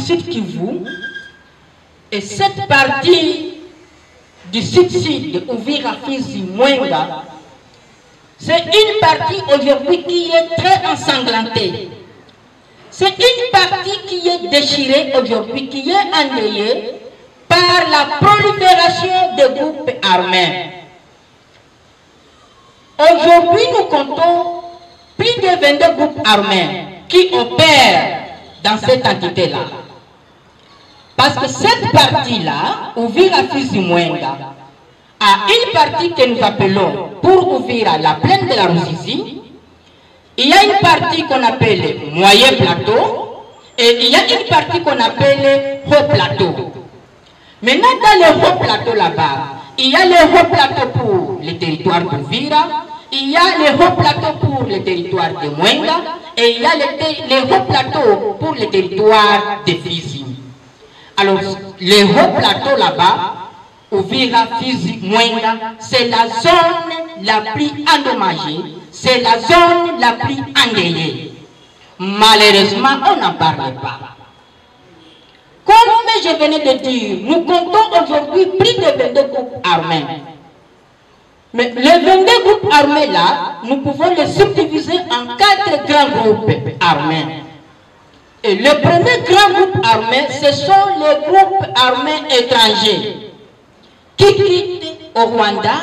Sud Kivu et cette partie du Sud-Sud de Uvira, Fizi, Mwenga, c'est une partie aujourd'hui qui est très ensanglantée. C'est une partie qui est déchirée aujourd'hui, qui est endeuillée par la prolifération des groupes armés. Aujourd'hui, nous comptons plus de 22 groupes armés qui opèrent dans cette entité-là. Parce que cette partie-là, Uvira Fizi Mwenga, a une partie que nous appelons pour Uvira la plaine de la Ruzizi. Il y a une partie qu'on appelle moyen plateau et il y a une partie qu'on appelle haut plateau. Maintenant, dans le haut plateau là-bas, il y a le haut plateau pour les territoires d'Uvira, il y a le haut plateau pour les territoires de Mwenga et il y a le haut plateau pour les territoires de Fizi. Alors, le haut plateau là-bas, Uvira, Fizi, Mwenga, c'est la zone la plus endommagée, c'est la zone la plus endeuillée. Malheureusement, on n'en parle pas. Comme je venais de dire, nous comptons aujourd'hui plus de 22 groupes armés. Mais les 22 groupes armés là, nous pouvons les subdiviser en 4 grands groupes armés. Et le premier grand groupe armé, ce sont les groupes armés étrangers qui quittent au Rwanda,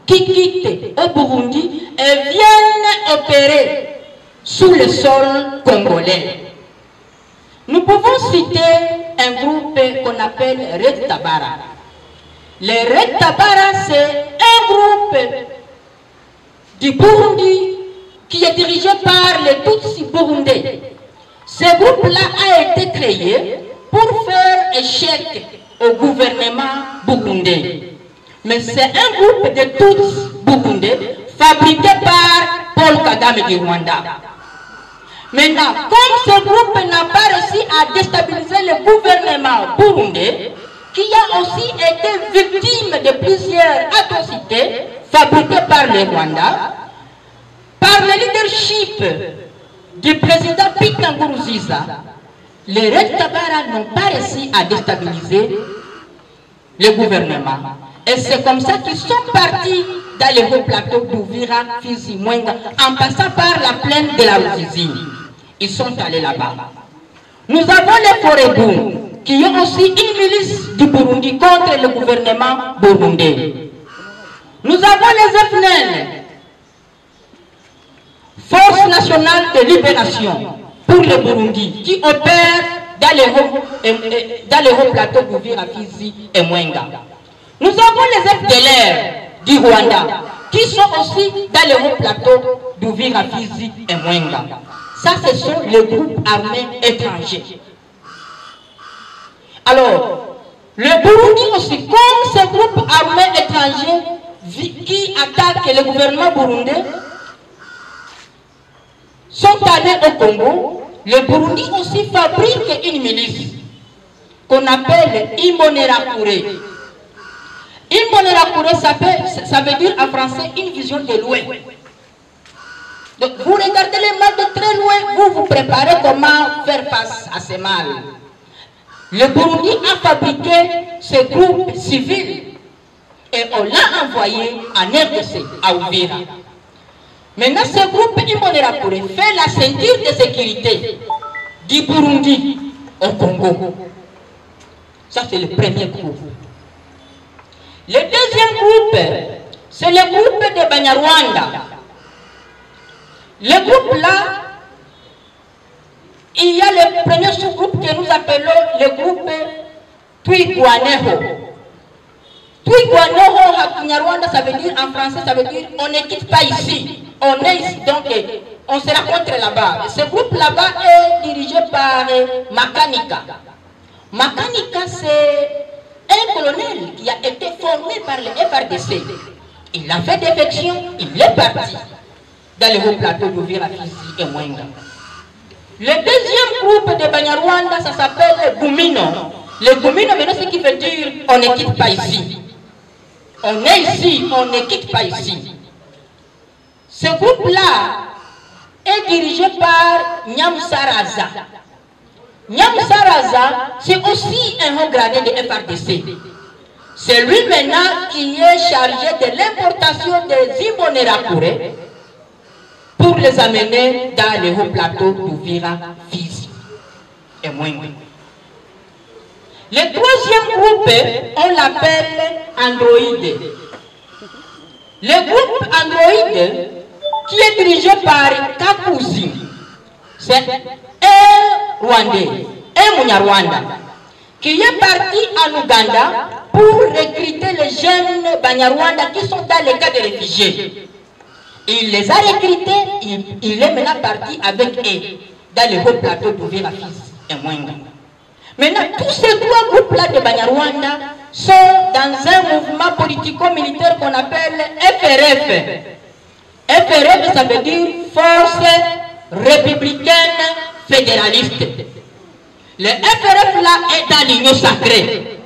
qui quittent au Burundi et viennent opérer sous le sol congolais. Nous pouvons citer un groupe qu'on appelle Red Tabara. Le Red Tabara, c'est un groupe du Burundi qui est dirigé par les Tutsi burundais. Ce groupe-là a été créé pour faire échec au gouvernement burundais. Mais c'est un groupe de Tutsi burundais fabriqué par Paul Kagame du Rwanda. Maintenant, comme ce groupe n'a pas réussi à déstabiliser le gouvernement burundais, qui a aussi été victime de plusieurs atrocités fabriquées par le Rwanda, par le leadership du président Pierre Nkurunziza, les Red Tabara n'ont pas réussi à déstabiliser le gouvernement. Et c'est comme ça qu'ils sont partis dans le haut plateau d'Uvira, Fizi, Mwenga, en passant par la plaine de la Ruzizi. Ils sont allés là-bas. Nous avons les Forebou, qui ont aussi une milice du Burundi contre le gouvernement burundais. Nous avons les FNL, Force nationale de libération pour le Burundi, qui opèrent dans les hauts plateaux d'Uvira, Fizi et Mwenga. Nous avons les FDLR du Rwanda, qui sont aussi dans les hauts plateaux d'Uvira, Fizi et Mwenga. Ça, ce sont les groupes armés étrangers. Alors, le Burundi aussi, comme ces groupes armés étrangers qui attaquent le gouvernement burundais, sont allés au Congo, le Burundi aussi fabrique une milice qu'on appelle Imbonerakure. Imbonerakure, ça veut dire en français une vision de loin. Donc vous regardez les mal de très loin, vous vous préparez comment faire face à ces mal. Le Burundi a fabriqué ce groupe civil et on l'a envoyé en RDC, à Uvira. Maintenant, ce groupe Imbonerakure fait la ceinture de sécurité du Burundi au Congo. Ça, c'est le premier groupe. Le deuxième groupe, c'est le groupe de Banyarwanda. Le groupe là, il y a le premier sous-groupe que nous appelons le groupe Twigwaneho. Twigwaneho, à Kinyarwanda, ça veut dire, en français, ça veut dire on ne quitte pas ici. On est ici, donc on se rencontre là-bas. Ce groupe là-bas est dirigé par Makanika. Makanika, c'est un colonel qui a été formé par le FRDC. Il a fait défection, il est parti dans le haut plateau d'Uvira, Fizi et Mwenga. Le deuxième groupe de Banyarwanda, ça s'appelle Gumino. Le Gumino, maintenant, ce qui veut dire on ne quitte pas ici. On est ici, on ne quitte pas ici. Ce groupe-là est dirigé par Nyamsaraza. Nyam Saraza, c'est aussi un haut gradé de FRDC. C'est lui maintenant qui est chargé de l'importation des Imbonerakure pour les amener dans les hauts plateaux d'Uvira, Fizi et Mwengue. Le troisième groupe, on l'appelle Android. Le groupe Android, qui est dirigé par Kakuzi, c'est un Rwandais, un Munyarwanda, qui est parti en Ouganda pour recruter les jeunes Banyarwanda qui sont dans les cas de réfugiés. Il les a recrutés, il est maintenant parti avec eux dans les hauts plateaux d'Uvira, Fizi et Mwengue. Maintenant, tous ces trois groupes-là de Banyarwanda sont dans un mouvement politico-militaire qu'on appelle FRF. FRF, ça veut dire Force républicaine fédéraliste. Le FRF là est dans l'union sacrée.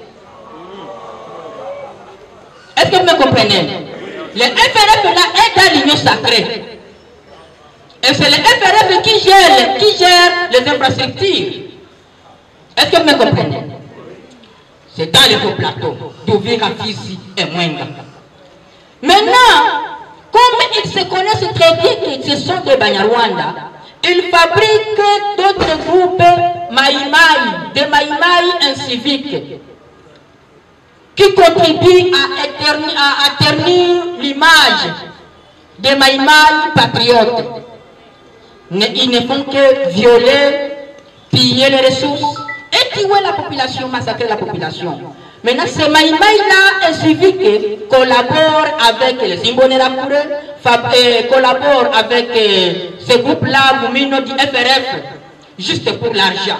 Est-ce que vous me comprenez? Le FRF là est dans l'union sacrée. Et c'est le FRF qui gère les infrastructures. Est-ce que vous me comprenez? C'est dans les hauts plateaux d'Uvira, Fizi et Mwengue. Maintenant, comme ils se connaissent très bien que ce sont des Banyarwanda, ils fabriquent d'autres groupes Maïmaï, des Maïmaï inciviques, qui contribuent à ternir l'image des Maïmaï patriotes. Ils ne font que violer, piller les ressources et tuer la population, massacrer la population. Maintenant, ces Maïmaï-là inciviques collaborent avec les Imbonerakure, collaborent avec ce groupe-là, Moumino du FRF, juste pour l'argent.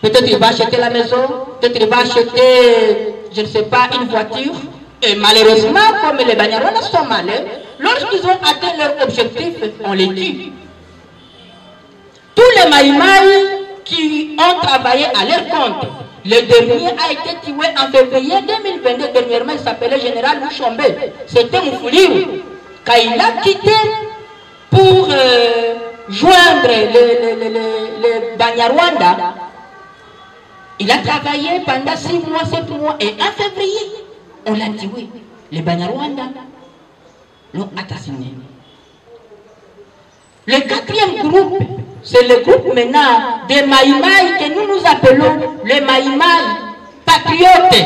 Peut-être il va acheter la maison, peut-être il va acheter, je ne sais pas, une voiture. Et malheureusement, comme les Banyarwanda sont malins, lorsqu'ils ont atteint leur objectif, on les tue. Tous les Maïmaï qui ont travaillé à leur compte, le dernier a été tué en février 2022. Dernièrement, il s'appelait Général Mouchombe. C'était Moufouliou. Quand il a quitté pour joindre les Banyarwanda, il a travaillé pendant 6 mois, 7 mois, et en février, on l'a tué. Les Banyarwanda l'ont assassiné. Le quatrième groupe, c'est le groupe maintenant des Maïmaï que nous appelons les Maïmaï patriotes.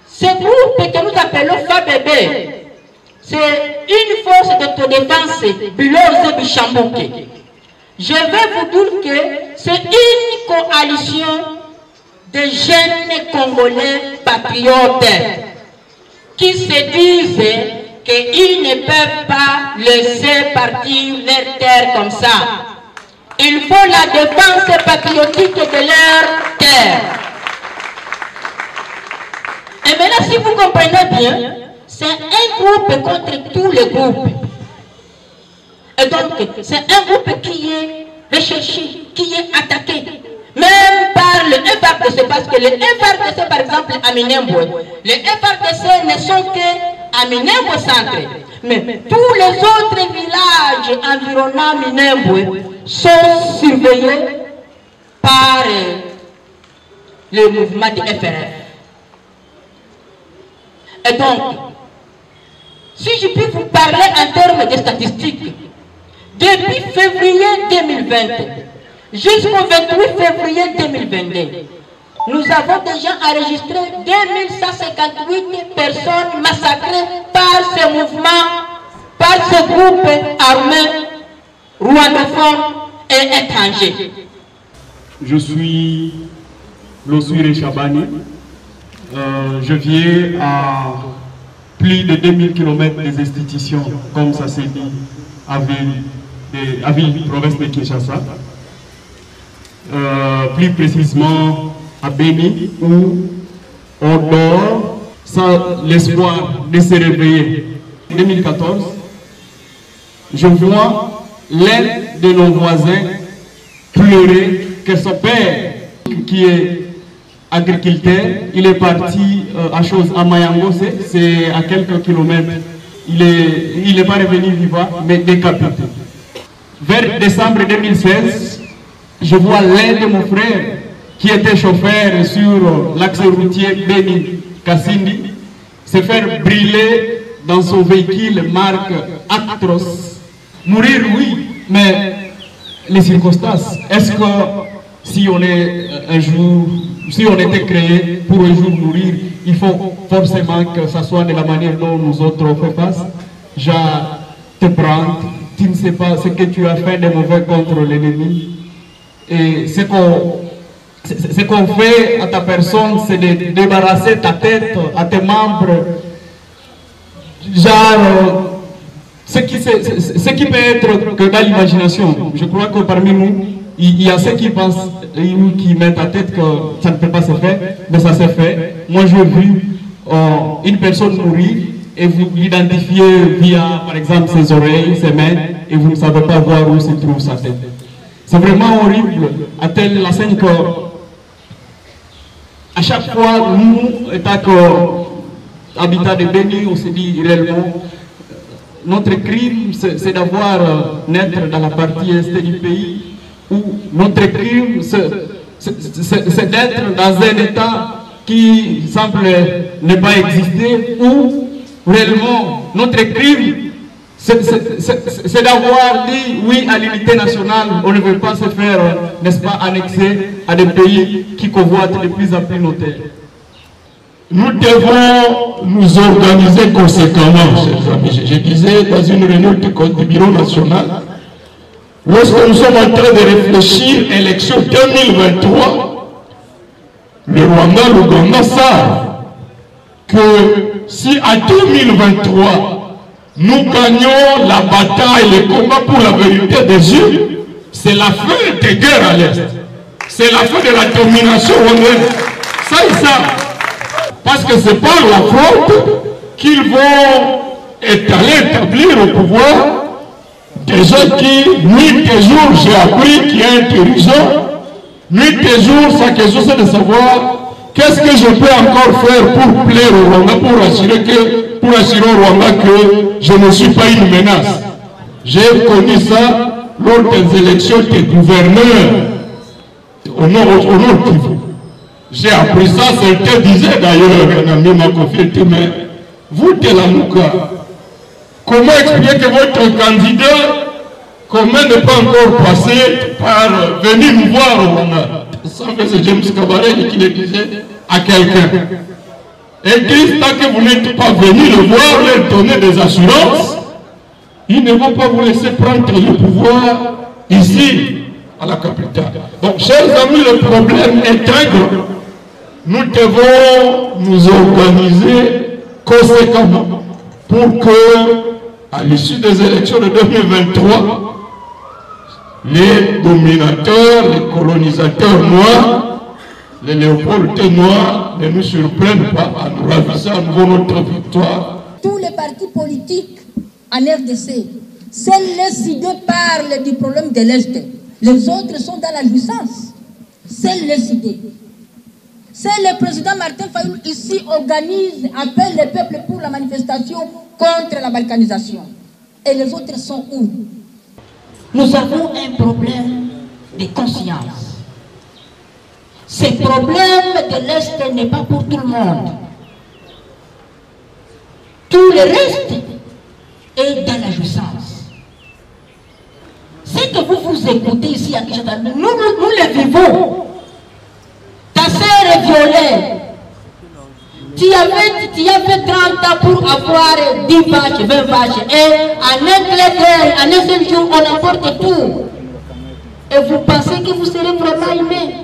Ce groupe que nous appelons FABB, c'est une force d'autodéfense Bilose Bichambouke. Je vais vous dire que c'est une coalition de jeunes Congolais patriotes qui se disent qu'ils ne peuvent pas laisser partir leur terre comme ça. Il faut la défense patriotique de leur terre. Et maintenant, si vous comprenez bien, c'est un groupe contre tous les groupes. Et donc, c'est un groupe qui est recherché, qui est attaqué. Même par le FRDC, parce que le FRDC, par exemple, à Minembwe, les FRDC ne sont qu'à Minembwe centre. Mais tous les autres villages environnant Minembwe sont surveillés par le mouvement du FRF. Et donc, si je puis vous parler en termes de statistiques, depuis février 2020 jusqu'au 28 février 2022, nous avons déjà enregistré 2158 personnes massacrées par ce mouvement, par ce groupe armé rwandophone et étranger. Je suis Losuire Chabani. Je viens à plus de 2000 km des institutions, comme ça s'est dit, à ville, province de Kinshasa. Plus précisément à Béni, où on dort sans l'espoir de se réveiller. En 2014, je vois l'un de nos voisins pleurer que son père, qui est agriculteur, il est parti à Mayango, c'est à quelques kilomètres. Il n'est pas revenu vivant, mais décapité. Vers décembre 2016, Je vois l'un de mon frère qui était chauffeur sur l'axe routier Beni-Kassindi se faire brûler dans son véhicule marque Actros. Mourir, oui, mais les circonstances. Est-ce que si on est un jour, si on était créé pour un jour mourir, il faut forcément que ça soit de la manière dont nous autres on fait face? Genre, te prendre, tu ne sais pas ce que tu as fait de mauvais contre l'ennemi. Et ce qu'on fait à ta personne, c'est de débarrasser ta tête, à tes membres. Genre, ce qui peut être que dans l'imagination. Je crois que parmi nous, il y a ceux qui pensent, qui mettent à tête que ça ne peut pas se faire, mais ça s'est fait. Moi, j'ai vu une personne mourir et vous l'identifiez via, par exemple, ses oreilles, ses mains, et vous ne savez pas voir où se trouve sa tête. C'est vraiment horrible, à telle la scène que, à chaque fois, nous, étant qu'habitants de Béni, on se dit réellement, notre crime, c'est d'avoir naître dans la partie est du pays, où notre crime, c'est d'être dans un état qui semble ne pas exister, où réellement notre crime, c'est d'avoir dit oui à l'unité nationale. On ne veut pas se faire, n'est-ce pas, annexer à des pays qui convoitent de plus en plus nos terres. Nous devons nous organiser conséquemment, chers amis. Je disais dans une réunion du Bureau national, lorsque nous sommes en train de réfléchir à l'élection 2023, le Rwanda, l'Ouganda savent que si à 2023, nous gagnons la bataille, le combat pour la vérité des Dieux, c'est la fin des guerres à l'Est. C'est la fin de la domination rwandaise. Ça, ils savent. Parce que c'est par la faute qu'ils vont établir au pouvoir des gens qui, nuit et jour, j'ai appris qu'il y a un dirigeant, nuit et jour, sa question c'est de savoir qu'est-ce que je peux encore faire pour plaire au Rwanda, pour assurer au Rwanda que je ne suis pas une menace. J'ai connu ça lors des élections des gouverneurs au nord Kivu. J'ai appris ça, certains disaient d'ailleurs, un ami m'a confié, mais vous, Telamuka, comment expliquer que votre candidat, comment ne pas encore passer par venir nous voir au Rwanda? Sans que c'est James Kabaré qui le disait à quelqu'un. Et dit, tant que vous n'êtes pas venu le voir, leur donner des assurances, ils ne vont pas vous laisser prendre le pouvoir ici, à la capitale. Donc, chers amis, le problème est très grand. Nous devons nous organiser conséquemment pour que, à l'issue des élections de 2023, les dominateurs, les colonisateurs noirs, les léopoldins noirs ne nous surprennent pas à nous ravisser à nouveau notre victoire. Tous les partis politiques en RDC, seules les idées parlent du problème de l'Est. Les autres sont dans la jouissance. Seules les idées. C'est le président Martin Fayoulou ici organise, appelle le peuple pour la manifestation contre la balkanisation. Et les autres sont où? Nous avons un problème de conscience. Ce problème de l'Est n'est pas pour tout le monde. Tout le reste est dans la jouissance. Ce que vous écoutez ici à Kinshasa, nous le vivons. Ta sœur est violée. Tu avais 30 ans pour avoir 10 vaches, 20 vaches. Et en un clair d'œil, en un seul jour, on apporte tout. Et vous pensez que vous serez vraiment aimé.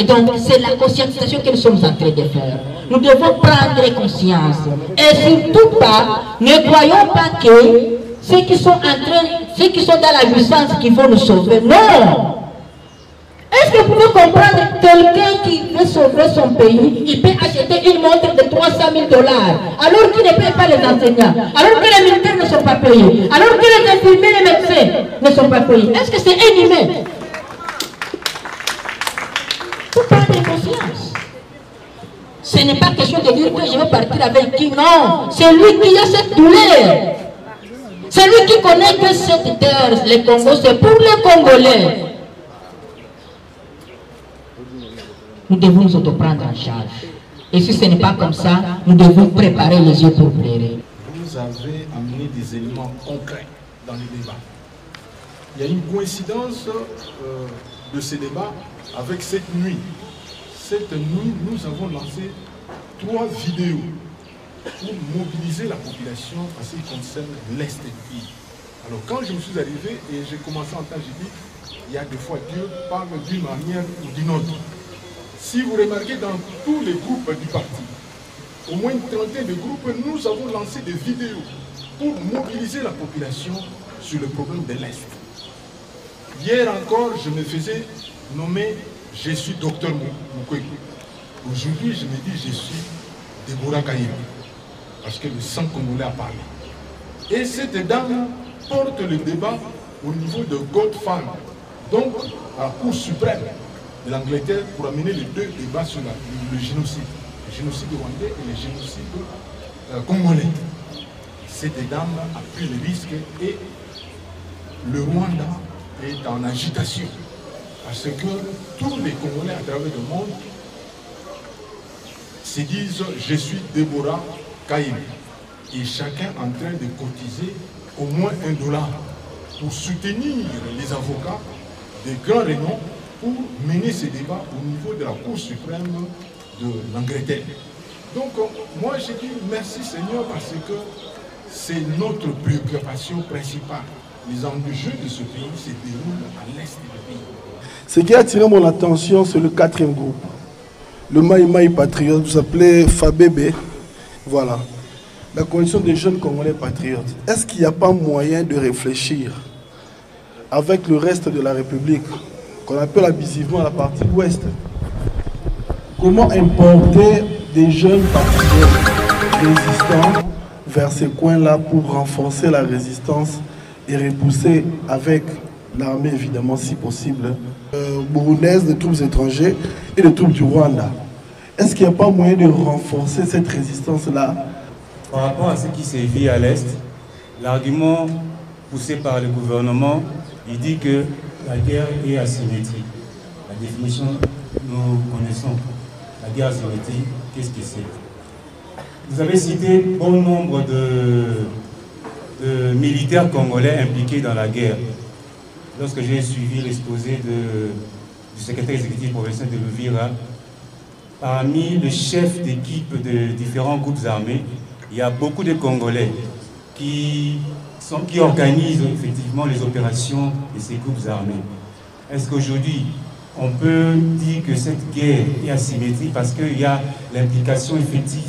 Et donc, c'est la conscientisation que nous sommes en train de faire. Nous devons prendre conscience. Et surtout pas, ne croyons pas que ceux qui sont dans la jouissance qui vont nous sauver. Non! Est-ce que vous pouvez comprendre quelqu'un qui veut sauver son pays, il peut acheter une montre de 300 000 $, alors qu'il ne paye pas les enseignants, alors que les militaires ne sont pas payés, alors que les infirmiers et les médecins ne sont pas payés? Est-ce que c'est un humain? Vous parlez de conscience. Ce n'est pas question de dire que je vais partir avec qui, non. C'est lui qui a cette douleur. C'est lui qui connaît que cette terre, le Congo, c'est pour les Congolais. nous devons nous autoprendre en charge. Et si ce n'est pas comme ça, nous devons préparer les yeux pour pleurer. Vous avez amené des éléments concrets dans les débats. Il y a une coïncidence de ces débats avec cette nuit. Cette nuit, nous avons lancé 3 vidéos pour mobiliser la population en ce qui concerne l'Est du pays. Alors quand je me suis arrivé et j'ai commencé à entendre, j'ai dit, il y a des fois Dieu parle d'une manière ou d'une autre. Si vous remarquez dans tous les groupes du parti, au moins une trentaine de groupes, nous avons lancé des vidéos pour mobiliser la population sur le problème de l'Est. Hier encore, je me faisais nommer, je suis docteur Mukwege. Aujourd'hui, je me dis, je suis Deborah Kayib, parce que le sang congolais a parlé. Et cette dame porte le débat au niveau de Godfan, donc à la Cour suprême de l'Angleterre, pour amener les 2 débats sur le génocide. Le génocide rwandais et le génocide congolais. Cette dame a pris le risque et le Rwanda est en agitation. Parce que tous les Congolais à travers le monde se disent « Je suis Deborah Kayib » et chacun en train de cotiser au moins $1 pour soutenir les avocats de grands renom pour mener ces débats au niveau de la Cour suprême de l'Angleterre. Donc moi je dis merci Seigneur parce que c'est notre préoccupation principale. Les enjeux de ce pays se déroulent à l'est du pays. Ce qui a attiré mon attention, c'est le 4e groupe. Le Maï Maï Patriote, vous appelez FABB. Voilà. La coalition des jeunes Congolais patriotes. Est-ce qu'il n'y a pas moyen de réfléchir avec le reste de la République, qu'on appelle abusivement la partie ouest? Comment importer des jeunes patriotes résistants vers ces coins-là pour renforcer la résistance et repousser avec l'armée, évidemment, si possible, burundaise, des troupes étrangères et des troupes du Rwanda? Est-ce qu'il n'y a pas moyen de renforcer cette résistance-là? Par rapport à ce qui s'est vu à l'Est, l'argument poussé par le gouvernement, il dit que la guerre est asymétrique. La définition, nous connaissons. La guerre asymétrique, qu'est-ce que c'est? Vous avez cité bon nombre de militaires congolais impliqués dans la guerre. Lorsque j'ai suivi l'exposé du secrétaire exécutif provincial de l'Uvira, parmi les chefs d'équipe de différents groupes armés, il y a beaucoup de Congolais qui organisent effectivement les opérations de ces groupes armés. Est-ce qu'aujourd'hui, on peut dire que cette guerre est asymétrique parce qu'il y a l'implication effective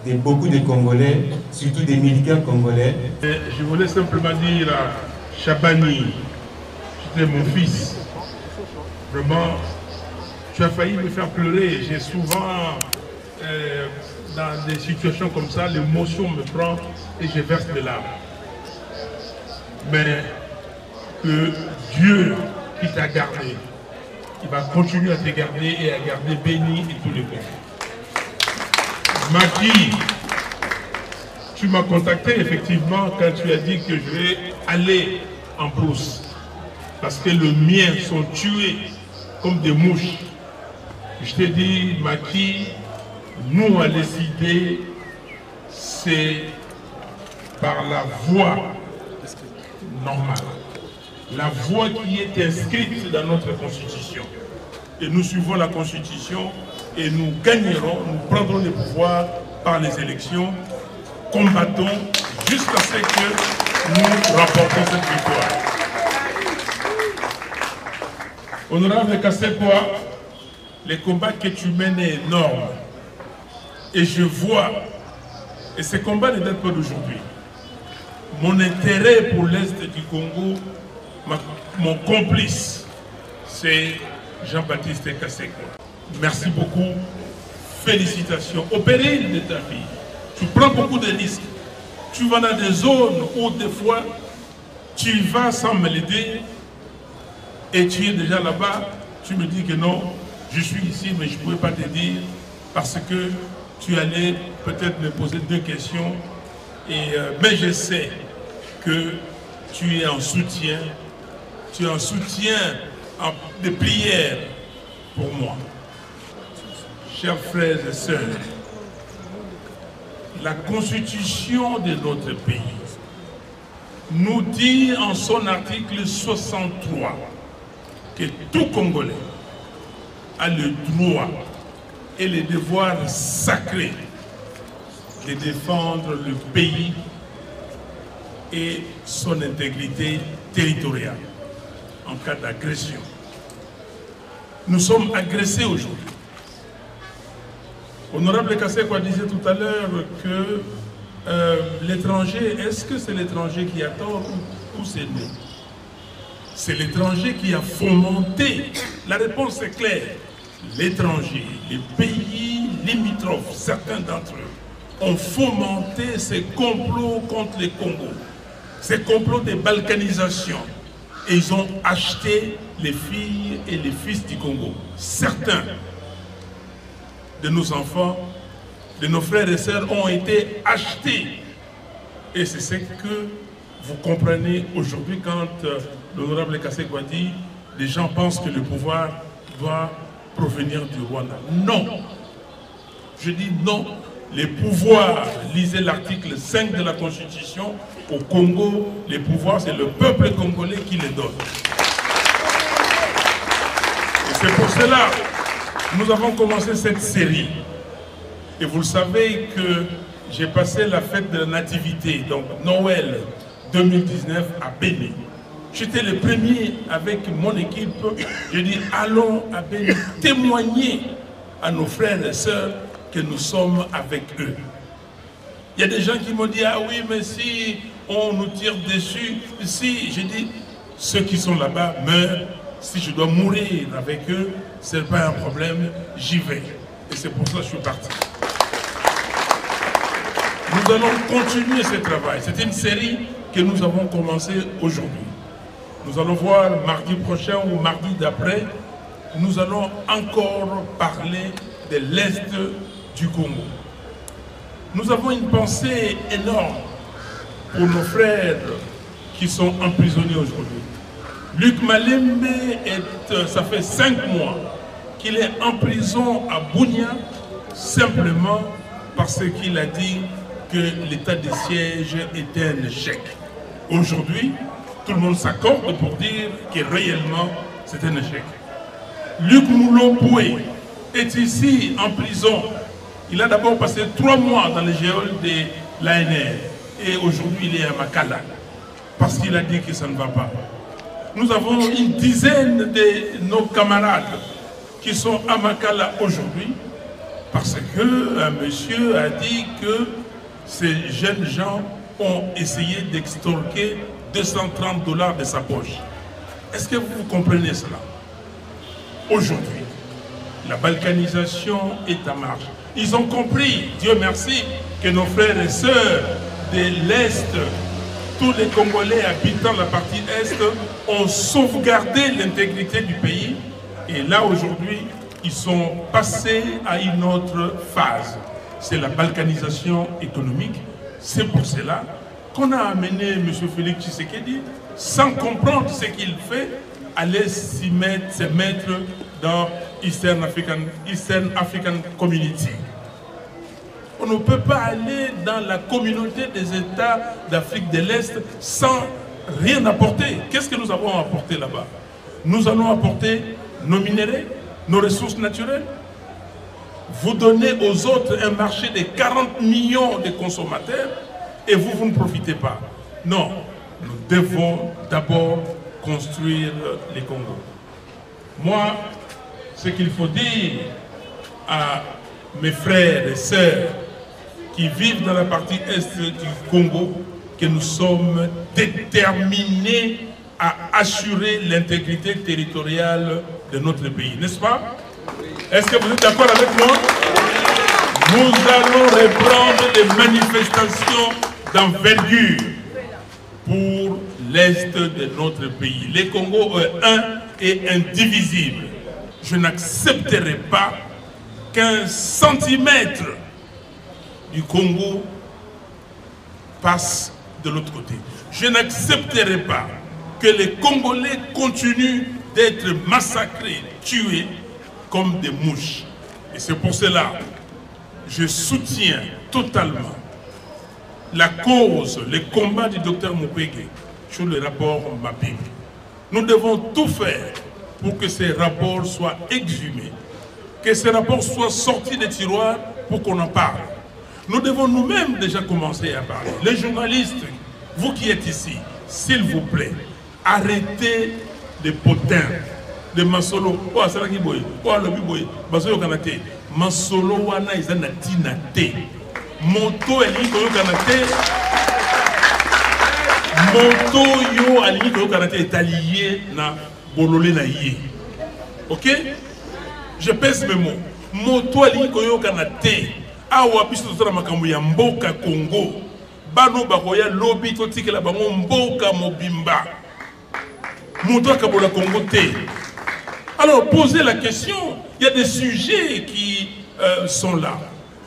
de beaucoup de Congolais, surtout des militaires congolais? Je voulais simplement dire à Chabani, c'était mon fils, vraiment, tu as failli me faire pleurer. J'ai souvent, dans des situations comme ça, l'émotion me prend et je verse des larmes. Mais que Dieu qui t'a gardé, il va continuer à te garder et à garder béni et tous les Congolais. Maki, tu m'as contacté effectivement quand tu as dit que je vais aller en brousse. Parce que les miens sont tués comme des mouches. Je t'ai dit, Maki, nous à décider, c'est par la voie normale. La voie qui est inscrite dans notre Constitution. Et nous suivons la Constitution et nous gagnerons, nous prendrons les pouvoirs par les élections, combattons jusqu'à ce que nous remportons cette victoire. Honorable Kassekwa, les combats que tu mènes est énorme. Et je vois, et ces combats ne datent pas d'aujourd'hui. Mon intérêt pour l'Est du Congo, mon complice, c'est Jean-Baptiste Kassekwa. Merci beaucoup. Félicitations. Au péril de ta vie, tu prends beaucoup de risques. Tu vas dans des zones où des fois, tu vas sans me l'aider et tu es déjà là-bas. Tu me dis que non, je suis ici, mais je ne pouvais pas te dire parce que tu allais peut-être me poser 2 questions. Mais je sais que tu es en soutien. Tu es en soutien de prière pour moi. chers frères et sœurs, la constitution de notre pays nous dit en son article 63 que tout Congolais a le droit et le devoir sacré de défendre le pays et son intégrité territoriale en cas d'agression. Nous sommes agressés aujourd'hui. Honorable Kassekwa disait tout à l'heure que l'étranger, est-ce que c'est l'étranger qui a tort ou c'est nous? C'est l'étranger qui a fomenté. La réponse est claire. L'étranger, les pays limitrophes, certains d'entre eux, ont fomenté ces complots contre les Congos, ces complots de balkanisation. Et ils ont acheté les filles et les fils du Congo. Certains de nos enfants, de nos frères et sœurs ont été achetés. Et c'est ce que vous comprenez aujourd'hui quand l'honorable Kassekwa dit les gens pensent que le pouvoir doit provenir du Rwanda. Non. Je dis non. Les pouvoirs, lisez l'article 5 de la Constitution, au Congo, les pouvoirs, c'est le peuple congolais qui les donne. Et c'est pour cela que nous avons commencé cette série. Et vous le savez que j'ai passé la fête de la Nativité, donc Noël 2019 à Béni. J'étais le premier avec mon équipe. J'ai dit, allons à Béni témoigner à nos frères et sœurs que nous sommes avec eux. Il y a des gens qui m'ont dit, ah oui, mais si on nous tire dessus, si, j'ai dit, ceux qui sont là-bas meurent. Si je dois mourir avec eux, ce n'est pas un problème, j'y vais. Et c'est pour ça que je suis parti. Nous allons continuer ce travail. C'est une série que nous avons commencé aujourd'hui. Nous allons voir mardi prochain ou mardi d'après, nous allons encore parler de l'Est du Congo. Nous avons une pensée énorme pour nos frères qui sont emprisonnés aujourd'hui. Luc Malembe, ça fait 5 mois qu'il est en prison à Bunia, simplement parce qu'il a dit que l'état de siège était un échec. Aujourd'hui, tout le monde s'accorde pour dire que réellement c'est un échec. Luc Moulopoué est ici en prison. Il a d'abord passé 3 mois dans les geôles de l'ANR et aujourd'hui il est à Makala parce qu'il a dit que ça ne va pas. Nous avons une dizaine de nos camarades qui sont à Makala aujourd'hui parce qu'un monsieur a dit que ces jeunes gens ont essayé d'extorquer 230 $ de sa poche. Est-ce que vous comprenez cela? Aujourd'hui, la balkanisation est en marche. Ils ont compris, Dieu merci, que nos frères et sœurs de l'Est, tous les Congolais habitant la partie Est, ont sauvegardé l'intégrité du pays. Et là, aujourd'hui, ils sont passés à une autre phase. C'est la balkanisation économique. C'est pour cela qu'on a amené M. Félix Tshisekedi, sans comprendre ce qu'il fait, aller se mettre dans Eastern African Community. On ne peut pas aller dans la communauté des États d'Afrique de l'Est sans rien apporter. Qu'est-ce que nous avons apporté là-bas? Nous allons apporter nos minéraux, nos ressources naturelles. Vous donnez aux autres un marché de 40 millions de consommateurs et vous ne profitez pas. Non, nous devons d'abord construire les Congos. Moi, ce qu'il faut dire à mes frères et sœurs qui vivent dans la partie Est du Congo, que nous sommes déterminés à assurer l'intégrité territoriale de notre pays, n'est-ce pas? Est-ce que vous êtes d'accord avec moi? Nous allons reprendre des manifestations d'envergure pour l'Est de notre pays. Les Congos est un et indivisible. Je n'accepterai pas qu'un centimètre du Congo passe de l'autre côté. Je n'accepterai pas que les Congolais continuent d'être massacrés, tués comme des mouches. Et c'est pour cela je soutiens totalement la cause, les combats du docteur Mukwege sur le rapport mapping. Nous devons tout faire pour que ces rapports soient exhumés, que ces rapports soient sortis des tiroirs pour qu'on en parle. Nous devons nous-mêmes déjà commencer à parler. Les journalistes, vous qui êtes ici, s'il vous plaît, arrêtez des potins, des masolo. Oh, c'est là qui boy. Oh, le biboy. Masolo kanate. Masolo wana izana tinate. Moto eli koyo kanate. Moto yo ali koyo kanate est allié na bololé na yé. Ok? Je pèse mes mots. Moto ali koyo kanate. Awa biso tozala makambo ya mboka Congo. Bano bakoya lobby totikela bango mboka mobimba. Moto akabola Congo te. Alors posez la question, il y a des sujets qui sont là.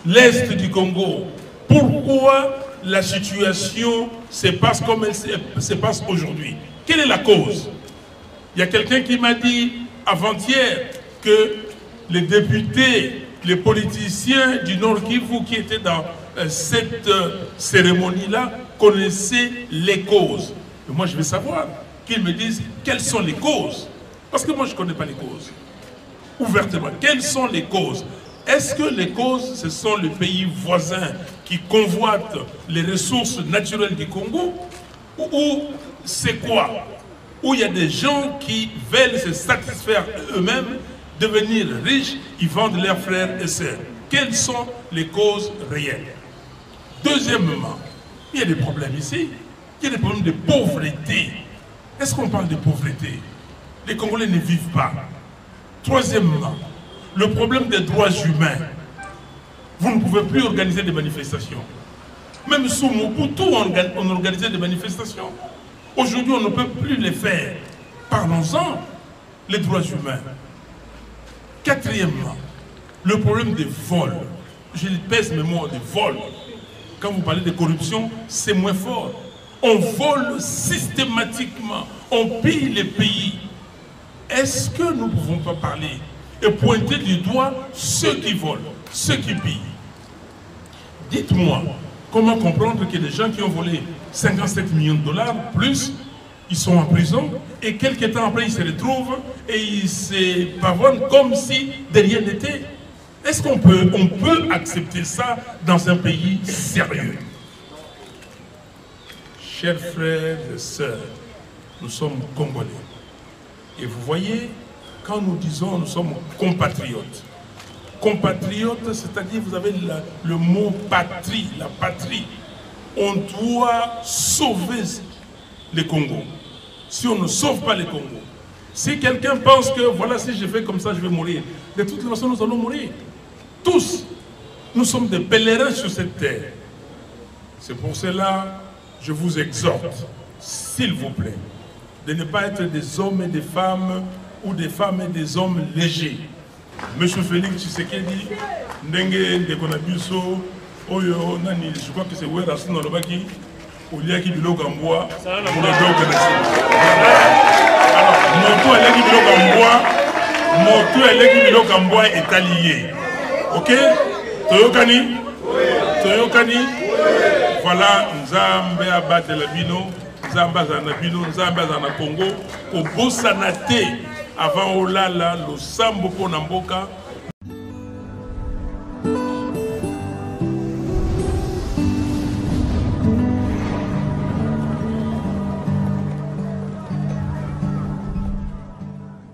L'Est du Congo, pourquoi la situation se passe comme elle se passe aujourd'hui? Quelle est la cause? Il y a quelqu'un qui m'a dit avant-hier que les députés, les politiciens du Nord Kivu qui étaient dans cette cérémonie-là connaissaient les causes. Et moi je veux savoir qu'ils me disent quelles sont les causes. Parce que moi je ne connais pas les causes. Ouvertement, quelles sont les causes? Est-ce que les causes, ce sont les pays voisins qui convoitent les ressources naturelles du Congo? Ou c'est quoi? Où il y a des gens qui veulent se satisfaire eux-mêmes, devenir riches, ils vendent leurs frères et sœurs. Quelles sont les causes réelles? Deuxièmement, il y a des problèmes ici. Il y a des problèmes de pauvreté. Est-ce qu'on parle de pauvreté? Les Congolais ne vivent pas. Troisièmement, le problème des droits humains. Vous ne pouvez plus organiser des manifestations. Même sous Mobutu, on organisait des manifestations. Aujourd'hui, on ne peut plus les faire. Parlons-en, les droits humains. Quatrièmement, le problème des vols. Je pèse mes mots, des vols. Quand vous parlez de corruption, c'est moins fort. On vole systématiquement. On pille les pays. Est-ce que nous ne pouvons pas parler et pointer du doigt ceux qui volent, ceux qui pillent? Dites-moi, comment comprendre que les gens qui ont volé 57 millions de dollars, plus, ils sont en prison, et quelques temps après, ils se retrouvent et ils se pavonnent comme si de rien n'était? Est-ce qu'on peut accepter ça dans un pays sérieux? Chers frères et sœurs, nous sommes Congolais. Et vous voyez, quand nous disons nous sommes compatriotes, compatriotes, c'est-à-dire vous avez le mot patrie, la patrie. On doit sauver le Congo. Si on ne sauve pas le Congo, si quelqu'un pense que voilà, si je fais comme ça, je vais mourir, de toute façon, nous allons mourir. Tous, nous sommes des pèlerins sur cette terre. C'est pour cela, je vous exhorte, s'il vous plaît, de ne pas être des hommes et des femmes, ou des femmes et des hommes légers. Monsieur Félix Tshisekedi, Ndenge Ndekonabiso, Oyo, Nani, je crois que c'est Ouera Sinolobaki, Ouliaki Bilogambwa, pour le dos de alors, Moto Eleki Bilogambwa est allié. Ok? Toyokani? Toyokani? Voilà, Nzambe abate la bino. Nzamba Zanabino, Nzamba Zana Congo, au Bossanate, avant Olala, le Sambo Ponamboka,